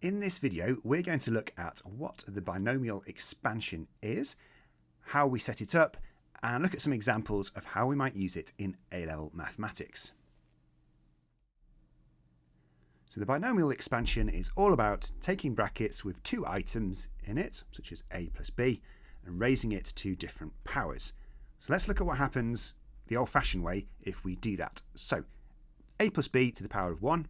In this video, we're going to look at what the binomial expansion is, how we set it up, and look at some examples of how we might use it in A-level mathematics. So the binomial expansion is all about taking brackets with two items in it, such as a plus b, and raising it to different powers. So let's look at what happens the old-fashioned way if we do that. So a plus b to the power of 1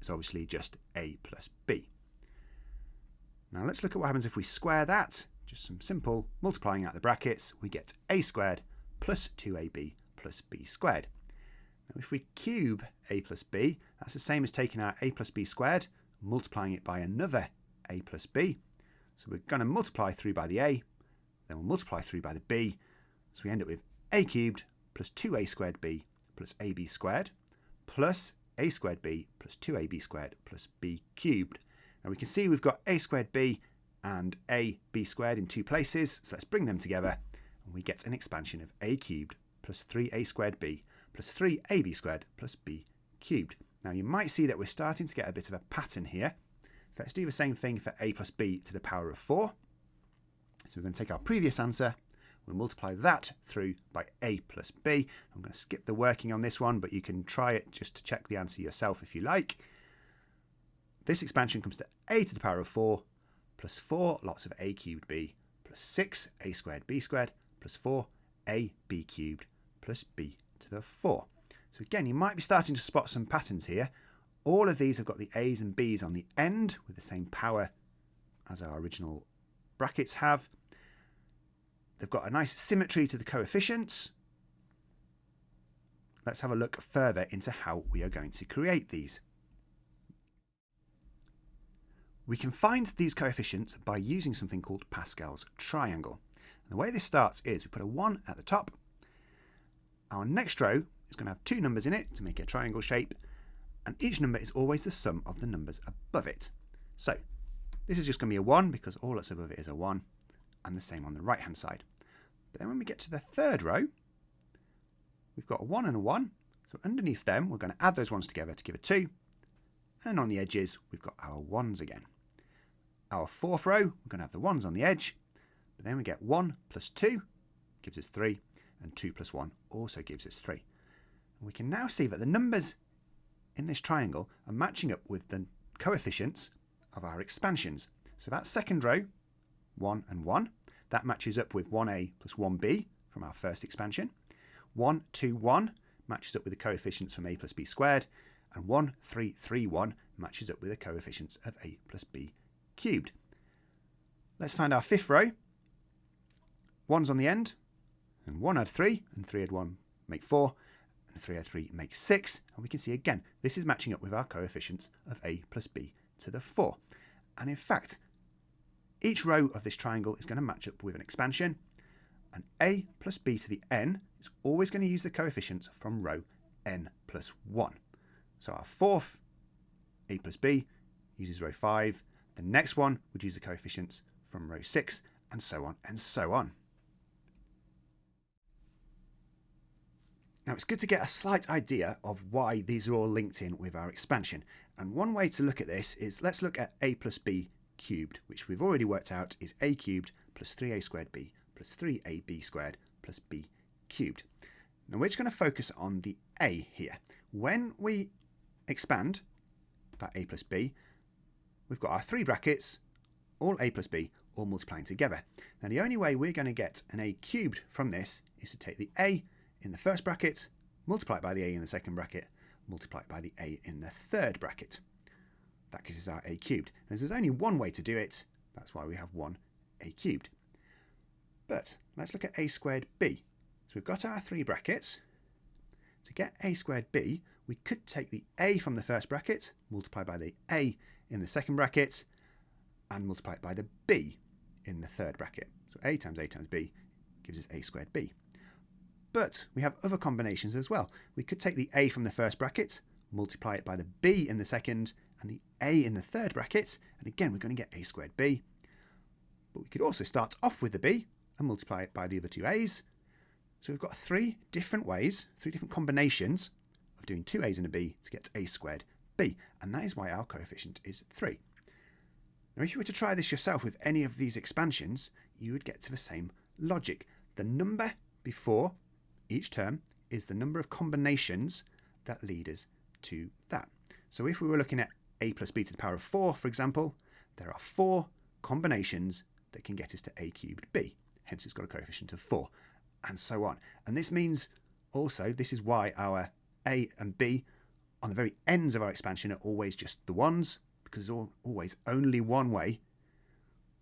is obviously just a plus b. Now let's look at what happens if we square that. Just some simple multiplying out the brackets. We get a squared plus 2ab plus b squared. Now if we cube a plus b, that's the same as taking our a plus b squared, multiplying it by another a plus b. So we're going to multiply through by the a, then we'll multiply through by the b. So we end up with a cubed plus 2a squared b plus ab squared plus a squared b plus 2ab squared plus b cubed. Now we can see we've got a squared b and a b squared in two places, so let's bring them together and we get an expansion of a cubed plus 3a squared b plus 3ab squared plus b cubed. Now you might see that we're starting to get a bit of a pattern here. So let's do the same thing for a plus b to the power of 4. So we're going to take our previous answer, we'll multiply that through by a plus b. I'm going to skip the working on this one, but you can try it just to check the answer yourself if you like. This expansion comes to a to the power of 4 plus 4 lots of a cubed b plus 6 a squared b squared plus 4 a b cubed plus b to the 4. So again, you might be starting to spot some patterns here. All of these have got the a's and b's on the end with the same power as our original brackets have. They've got a nice symmetry to the coefficients. Let's have a look further into how we are going to create these. We can find these coefficients by using something called Pascal's triangle. And the way this starts is we put a 1 at the top. Our next row is going to have two numbers in it to make a triangle shape, and each number is always the sum of the numbers above it. So this is just going to be a 1 because all that's above it is a 1, and the same on the right hand side. But then when we get to the third row, we've got a 1 and a 1, so underneath them we're going to add those ones together to give a 2, and on the edges we've got our 1s again. Our fourth row, we're going to have the 1s on the edge, but then we get 1 plus 2 gives us 3, and 2 plus 1 also gives us 3. And we can now see that the numbers in this triangle are matching up with the coefficients of our expansions. So that second row, 1 and 1, that matches up with 1a plus 1b from our first expansion. 1, 2, 1 matches up with the coefficients from a plus b squared, and 1, 3, 3, 1 matches up with the coefficients of a plus b cubed. Let's find our fifth row. 1's on the end, and 1 add 3, and 3 add 1 make 4, and 3 add 3 make 6. And we can see again, this is matching up with our coefficients of a plus b to the 4. And in fact, each row of this triangle is going to match up with an expansion, and a plus b to the n is always going to use the coefficients from row n plus 1. So our fourth a plus b uses row 5. The next one would use the coefficients from row 6, and so on and so on. Now it's good to get a slight idea of why these are all linked in with our expansion. And one way to look at this is let's look at a plus b cubed, which we've already worked out is a cubed plus 3a squared b plus 3ab squared plus b cubed. Now we're just going to focus on the a here. When we expand that a plus b, we've got our three brackets, all a plus b, all multiplying together. Now the only way we're going to get an a cubed from this is to take the a in the first bracket, multiply it by the a in the second bracket, multiply it by the a in the third bracket. That gives us our a cubed. And there's only one way to do it, that's why we have 1 a cubed. But let's look at a squared b. So we've got our three brackets. To get a squared b, we could take the a from the first bracket, multiply by the a in the second bracket, and multiply it by the b in the third bracket. So a times b gives us a squared b. But we have other combinations as well. We could take the a from the first bracket, multiply it by the b in the second, and the a in the third bracket, and again we're going to get a squared b. But we could also start off with the b and multiply it by the other two a's. So we've got three different ways, three different combinations of doing two a's and a b to get a squared b, and that is why our coefficient is 3. Now, if you were to try this yourself with any of these expansions, you would get to the same logic. The number before each term is the number of combinations that lead us to that. So if we were looking at a plus b to the power of 4, for example, there are 4 combinations that can get us to a cubed b. Hence, it's got a coefficient of 4, and so on. And this means also, this is why our a and b on the very ends of our expansion are always just the 1s, because there's always only one way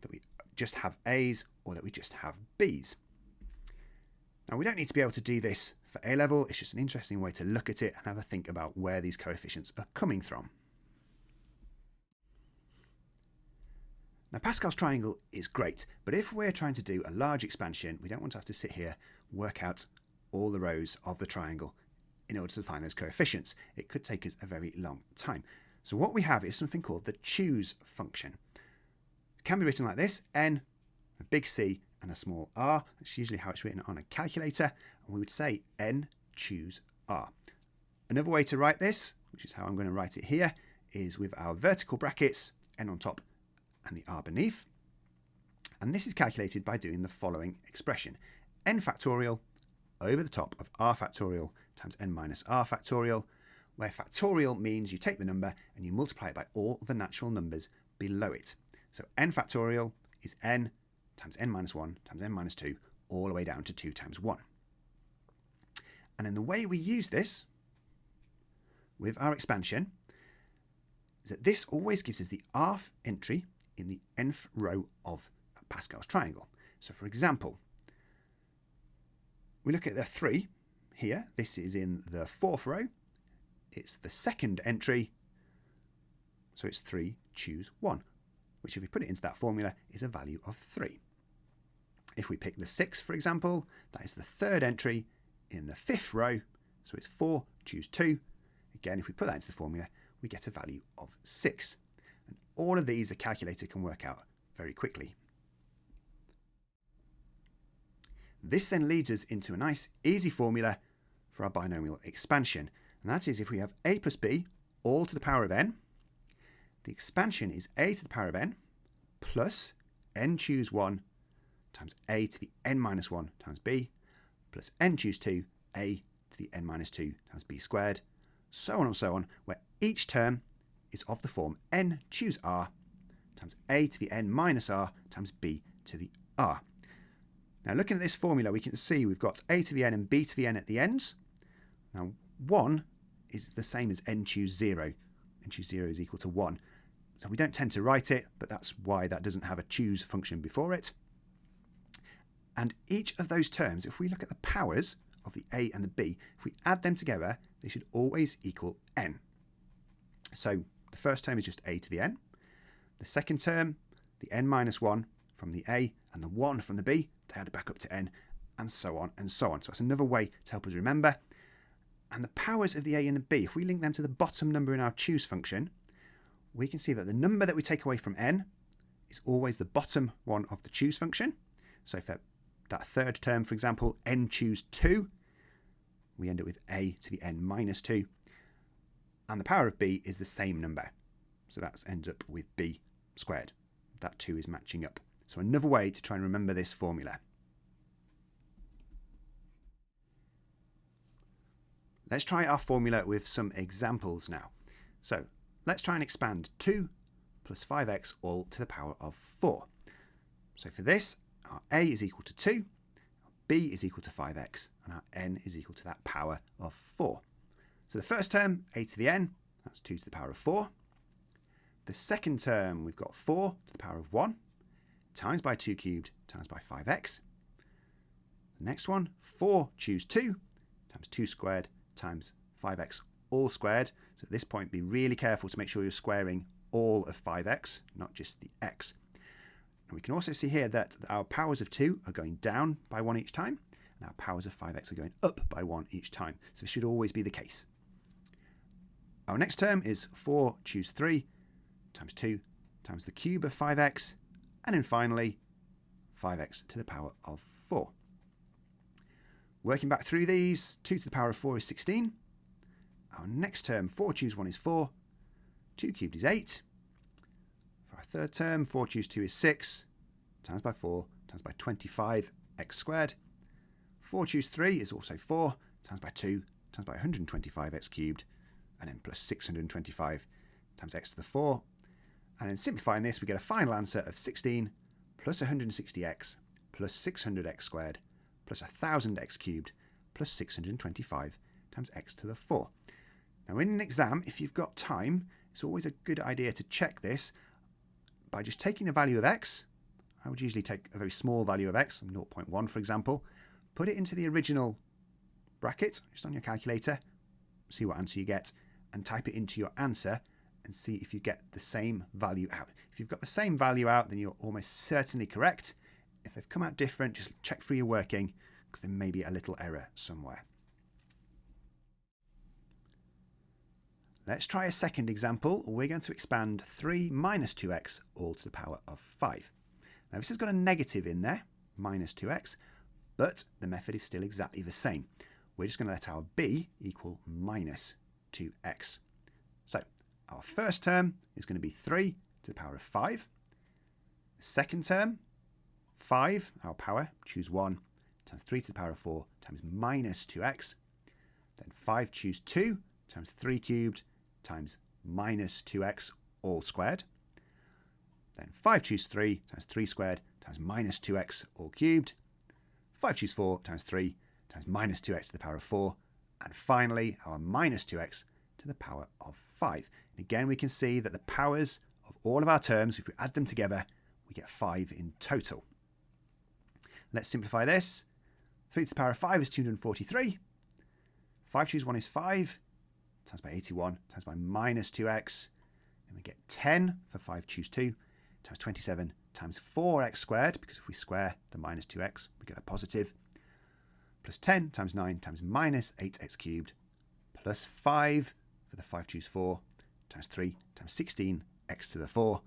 that we just have a's or that we just have b's. Now, we don't need to be able to do this for A level. It's just an interesting way to look at it and have a think about where these coefficients are coming from. Now, Pascal's triangle is great, but if we're trying to do a large expansion, we don't want to have to sit here, work out all the rows of the triangle in order to find those coefficients. It could take us a very long time. So what we have is something called the choose function. It can be written like this: n, a big C, and a small r. That's usually how it's written on a calculator, and we would say n choose r. Another way to write this, which is how I'm going to write it here, is with our vertical brackets, n on top and the r beneath. And this is calculated by doing the following expression: n factorial over the top of r factorial times n minus r factorial, where factorial means you take the number and you multiply it by all the natural numbers below it. So n factorial is n times n minus 1 times n minus 2, all the way down to 2 times 1. And then the way we use this with our expansion is that this always gives us the rth entry in the nth row of Pascal's triangle. So for example, we look at the 3 here. This is in the 4th row. It's the second entry, so it's 3 choose 1, which if we put it into that formula is a value of 3. If we pick the 6, for example, that is the third entry in the 5th row, so it's 4 choose 2. Again, if we put that into the formula, we get a value of 6. And all of these the calculator can work out very quickly. This then leads us into a nice easy formula for our binomial expansion. And that is, if we have a plus b all to the power of n, the expansion is a to the power of n plus n choose 1 times a to the n minus 1 times b plus n choose 2 a to the n minus 2 times b squared, so on and so on, where each term is of the form n choose r times a to the n minus r times b to the r. Now, looking at this formula, we can see we've got a to the n and b to the n at the ends. Now, 1 is the same as n choose 0. N choose 0 is equal to 1. So we don't tend to write it, but that's why that doesn't have a choose function before it. And each of those terms, if we look at the powers of the a and the b, if we add them together, they should always equal n. So the first term is just a to the n. The second term, the n minus 1 from the a and the 1 from the b, they add back up to n, and so on and so on. So that's another way to help us remember. And the powers of the a and the b, if we link them to the bottom number in our choose function, we can see that the number that we take away from n is always the bottom one of the choose function. So for that third term, for example, n choose 2, we end up with a to the n minus 2. And the power of b is the same number. So that ends up with b squared. That 2 is matching up. So another way to try and remember this formula. Let's try our formula with some examples now. So let's try and expand 2 plus 5x all to the power of 4. So for this, our a is equal to 2, our b is equal to 5x, and our n is equal to that power of 4. So the first term, a to the n, that's 2 to the power of 4. The second term, we've got 4 to the power of 1, times by 2 cubed, times by 5x. The next one, 4 choose 2, times 2 squared, times 5x all squared. So at this point, be really careful to make sure you're squaring all of 5x, not just the x. And we can also see here that our powers of 2 are going down by 1 each time, and our powers of 5x are going up by 1 each time. So this should always be the case. Our next term is 4 choose 3 times 2 times the cube of 5x, and then finally 5x to the power of 4. Working back through these, 2 to the power of 4 is 16. Our next term, 4 choose 1 is 4. 2 cubed is 8. For our third term, 4 choose 2 is 6, times by 4, times by 25, x squared. 4 choose 3 is also 4, times by 2, times by 125, x cubed, and then plus 625 times x to the 4. And in simplifying this, we get a final answer of 16 plus 160x plus 600x squared plus 1000x cubed plus 625 times x to the 4. Now in an exam, if you've got time, it's always a good idea to check this by just taking the value of x. I would usually take a very small value of x, 0.1 for example, put it into the original bracket, just on your calculator, see what answer you get, and type it into your answer and see if you get the same value out. If you've got the same value out, then you're almost certainly correct. If they've come out different, just check through your working, because there may be a little error somewhere. Let's try a second example. We're going to expand 3 minus 2x all to the power of 5. Now this has got a negative in there, minus 2x, but the method is still exactly the same. We're just going to let our b equal minus 2x. So our first term is going to be 3 to the power of 5. The second term, 5, our power, choose 1, times 3 to the power of 4 times minus 2x. Then 5 choose 2 times 3 cubed times minus 2x all squared. Then 5 choose 3 times 3 squared times minus 2x all cubed. 5 choose 4 times 3 times minus 2x to the power of 4. And finally, our minus 2x to the power of 5. And again, we can see that the powers of all of our terms, if we add them together, we get 5 in total. Let's simplify this. 3 to the power of 5 is 243. 5 choose 1 is 5, times by 81, times by minus 2x. And we get 10 for 5 choose 2, times 27, times 4x squared, because if we square the minus 2x, we get a positive, plus 10 times 9 times minus 8x cubed, plus 5 for the 5 choose 4, times 3 times 16, x to the 4,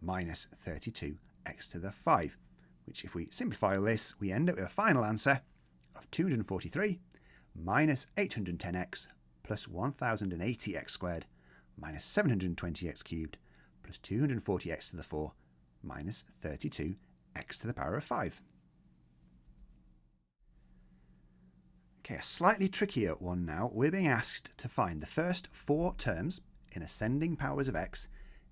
minus 32, x to the 5, which if we simplify all this, we end up with a final answer of 243 minus 810x plus 1080x squared minus 720x cubed plus 240x to the 4 minus 32x to the power of 5. Okay, a slightly trickier one now. We're being asked to find the first 4 terms in ascending powers of x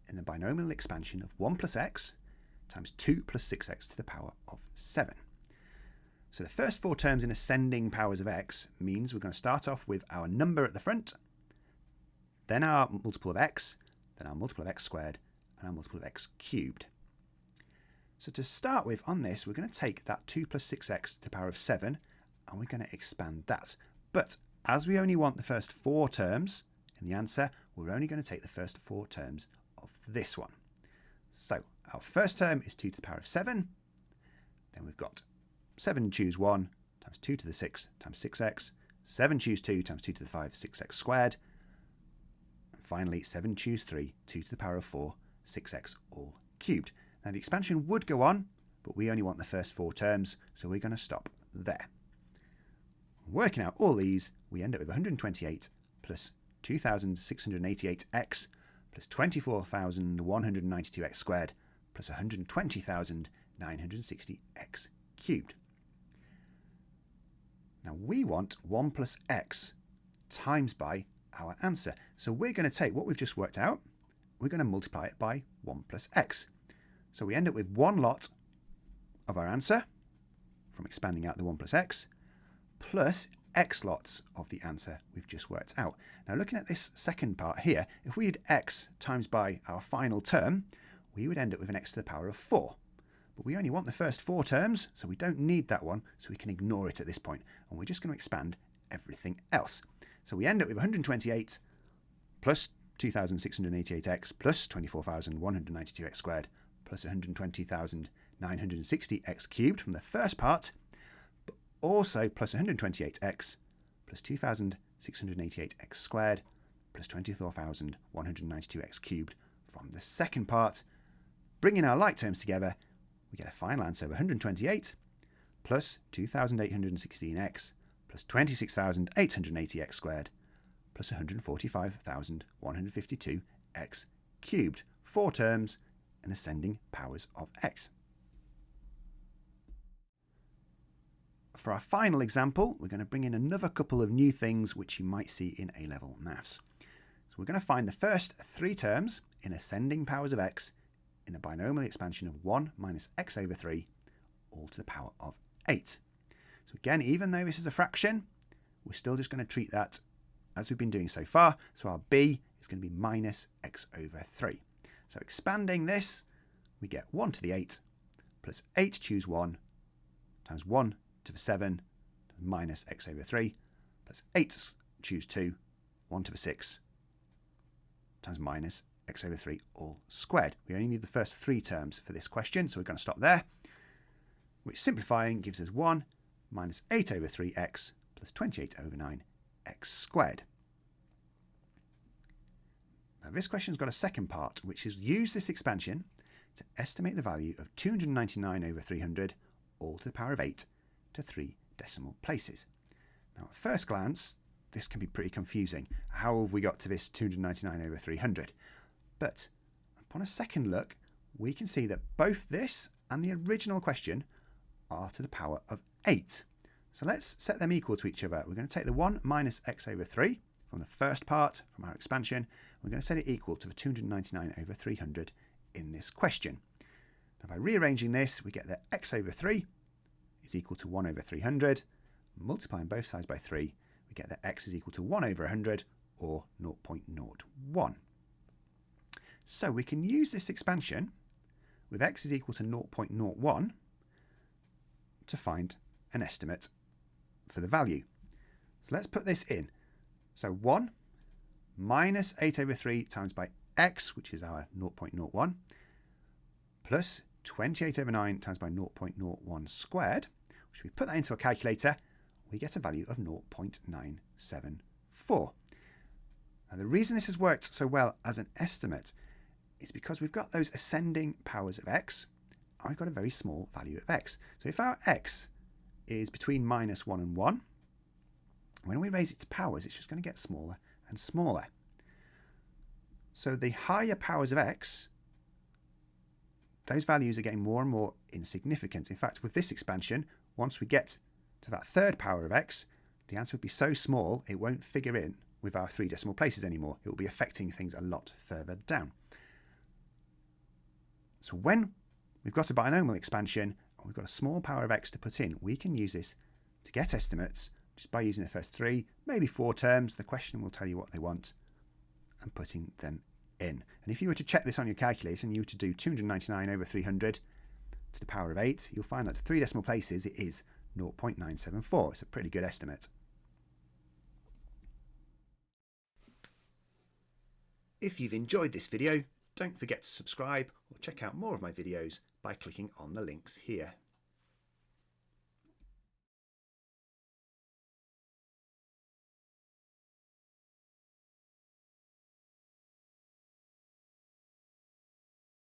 in the binomial expansion of 1 plus x times 2 plus 6x to the power of 7. So the first 4 terms in ascending powers of x means we're going to start off with our number at the front, then our multiple of x, then our multiple of x squared, and our multiple of x cubed. So to start with on this, we're going to take that 2 plus 6x to the power of 7, and we're going to expand that. But as we only want the first 4 terms in the answer, we're only going to take the first 4 terms of this one. So our first term is 2 to the power of 7. Then we've got 7 choose 1 times 2 to the 6 times 6x. 7 choose 2 times 2 to the 5, 6x squared. And finally, 7 choose 3, 2 to the power of 4, 6x all cubed. Now the expansion would go on, but we only want the first 4 terms, so we're going to stop there. Working out all these, we end up with 128 plus 2,688x plus 24,192x squared plus 120,960x cubed. Now we want 1 plus x times by our answer. So we're going to take what we've just worked out, we're going to multiply it by 1 plus x. So we end up with 1 lot of our answer from expanding out the 1 plus x plus x lots of the answer we've just worked out. Now looking at this second part here, if we did x times by our final term, we would end up with an x to the power of 4. But we only want the first 4 terms, so we don't need that one, so we can ignore it at this point. And we're just going to expand everything else. So we end up with 128 plus 2,688x plus 24,192x squared plus 120,960x cubed from the first part, but also plus 128x plus 2,688x squared plus 24,192x cubed from the second part. Bringing our like terms together, we get a final answer of 128 plus 2,816x plus 26,880x squared plus 145,152x cubed. 4 terms and ascending powers of x. For our final example, we're going to bring in another couple of new things which you might see in A-level maths. So we're going to find the first three terms in ascending powers of x in a binomial expansion of 1 minus x over 3 all to the power of 8. So again, even though this is a fraction, we're still just going to treat that as we've been doing so far. So our b is going to be minus x over 3. So expanding this, we get 1 to the 8 plus 8 choose 1 times 1 to the 7 minus x over 3 plus 8 choose 2, 1 to the 6 times minus x over 3 all squared. We only need the first three terms for this question, so we're going to stop there, which simplifying gives us 1 minus 8 over 3x plus 28 over 9 x squared. Now this question's got a second part, which is use this expansion to estimate the value of 299 over 300 all to the power of 8 to 3 decimal places. Now at first glance, this can be pretty confusing. How have we got to this 299 over 300? But upon a second look, we can see that both this and the original question are to the power of 8. So let's set them equal to each other. We're going to take the 1 minus x over 3 from the first part, from our expansion. We're going to set it equal to the 299 over 300 in this question. Now by rearranging this, we get that x over 3 is equal to 1 over 300. Multiplying both sides by 3, we get that x is equal to 1 over 100, or 0.01. So we can use this expansion with x is equal to 0.01 to find an estimate for the value. So let's put this in. So 1 minus 8 over 3 times by x, which is our 0.01, plus 28 over 9 times by 0.01 squared, which if we put that into a calculator, we get a value of 0.974. Now the reason this has worked so well as an estimate is because we've got those ascending powers of x, and we've got a very small value of x. So if our x is between minus 1 and 1, when we raise it to powers, it's just going to get smaller and smaller. So the higher powers of x, those values are getting more and more insignificant. In fact, with this expansion, once we get to that third power of x, the answer would be so small it won't figure in with our 3 decimal places anymore. It will be affecting things a lot further down. So when we've got a binomial expansion and we've got a small power of x to put in, we can use this to get estimates just by using the first 3, maybe 4 terms. The question will tell you what they want and putting them in. And if you were to check this on your calculator and you were to do 299 over 300 to the power of 8, you'll find that to 3 decimal places it is 0.974. It's a pretty good estimate. If you've enjoyed this video, don't forget to subscribe or check out more of my videos by clicking on the links here.